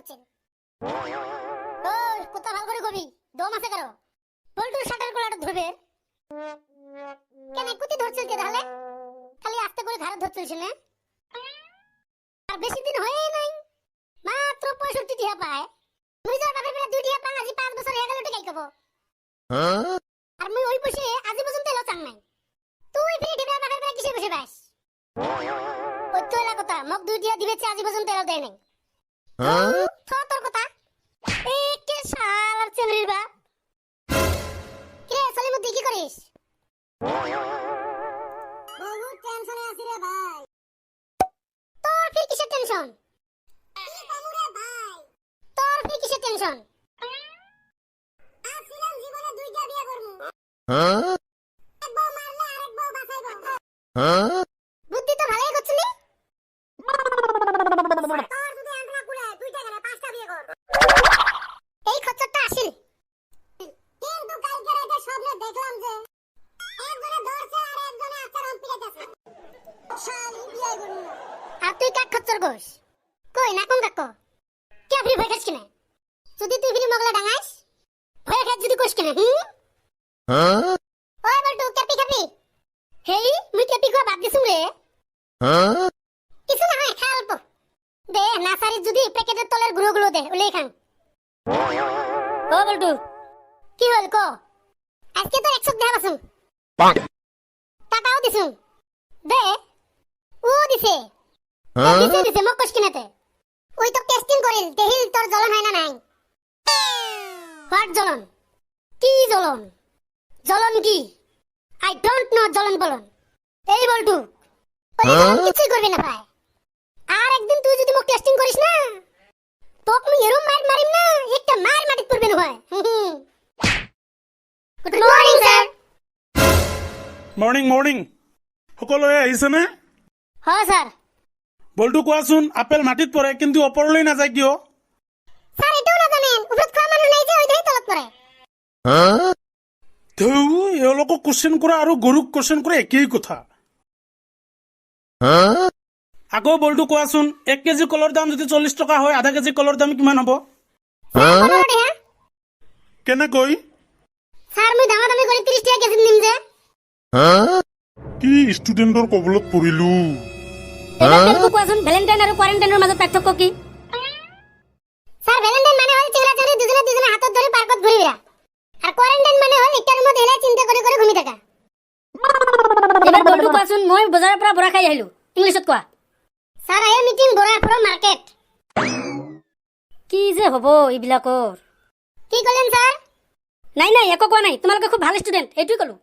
করছেন। ওই কথা ভালো করে কবি, দম আছে কারো? বল্টুর শাটার গলাটা ধরবে কেন? কুতি ধরছিল কে তাহলে? খালি আস্তে করে ঘাড় ধরছিল না? আর বেশি দিন হয়ই নাই, মাত্র 65 টিয়া পায়। মুই যার বাপের বেলা 2 টিয়া পাং, আজি 5 বছর হয়ে গেল টাকাই কব। আর মুই ওই বসে আজি পর্যন্ত এলো চাং নাই। তুই ফিরে দিবার বাপের বেলা কিসে বসে বাস? ওই তো এলা কথা, মক 2 টিয়া দিবে আজি পর্যন্ত এলো দেয় নাই। তোর কথা একে শালার চেংড়ির বাপ। কে সলিমুদ্দি কি করিস? বহুত টেনশনে আছি রে ভাই। তোর ফির কিসের টেনশন? কি কমু রে ভাই? তোর ফির কিসের টেনশন? আসিলাম জীবনে 2টা বিয়ে করব। এক বউ মারলে আরেক বউ বাঁচাইবো। বুদ্ধি তো ভালোই করছিলি। তোর যদি আন্ডা কুড়ায় 2টা গেলে 5টা বিয়ে কর। এই খচ্চরটা আসিল। কিন্তু কালকে রাতে স্বপ্নে দেখলাম যে একজনে ধরছে আর একজনে আচরণ পিড়াইতেছে। শালি বিয়ে করব না। আর তুই কাক খচ্চর গোস? কই না কোন কাক? কে ফ্রি ভয় খাস কিনা? যদি তুই ফ্রি মগলা ডাঙাইস ভয় খাস যদি কোস কিনা? ওই বলটু কেপি কেপি। হেই মুই কেপি কো বাদ দিছুম রে। কিছু না হয় খা অল্প। দে নাসারি যদি প্যাকেটের তলের গুঁড়োগুলো দে ওলেই খান। ও বলটু কি হল কো? আজকে তো 100 দেয়া বাসুম। টাকাও দিছুম। দে ও দিছে। দিছে মক কোস কিনাতে। ওই তো টেস্টিং করিল দেহিল তোর জ্বলন হয় না নাই। হোয়াট জ্বলন? কি জ্বলন? জ্বলন কি? আই ডোন্ট নো জ্বলন বলন। এই বলটু ওই জ্বলন কিছুই করবি না ভাই। আর একদিন তুই যদি মোক টেস্টিং করিস না তোক মুই এরম মার মারিম না একটা মার মাটিত পড়বে না হয়। Good morning sir. Morning morning. সকলোৱে আহিছেনে? হয় স্যার। বলটো কোৱাচোন, আপেল মাটিত পৰে কিন্তু ওপৰলৈ নাযায় কিয়? স্যার এটাও না জানেন, উপরে খোয়া মানুষ নাই যে ওই দেই তলত পড়ে। এওঁলোকক কোশ্চেন কৰা আৰু গৰুক কোশ্চেন কৰা একেই কথা। আকৌ বলটো কোৱাচোন, 1 কেজি কলৰ দাম যদি 40 টকা হয়, আধা কেজি কলৰ দাম কিমান হ'ব? স্যার 15 টাকা। কেনেকৈ? স্যার মুই দামাদামি কৰি 30 টাকা কেজি নিম যে। কি ষ্টুডেণ্টৰ কবলত পৰিলো। এবার তেলকু কোয়াছুন ভ্যালেন্টাইন আর কোয়ারেন্টাইনের মাঝে পার্থক্য কি? স্যার ভ্যালেন্টাইন মানে হল চিংড়া চিংড়ি দুজনে হাতত ধরে পার্কত ঘুরিবিরা। আর কোয়ারেন্টাইন মানে হল একটার মধ্যে হেলে চিন্তা করে করে ঘুমি থাকা। এবার বলটু কোয়াছুন মই বজাৰৰ পৰা বৰা খাই আহিলো। ইংলিশত কোৱা। স্যার আই মিটিং বড়া ফ্রম মার্কেট। কি যে হব এইবিলাকৰ? কি কইলেন স্যার? নাই নাই একো কোৱা নাই, তোমালোকে খুব ভাল ষ্টুডেন্ট এইটোই কলো।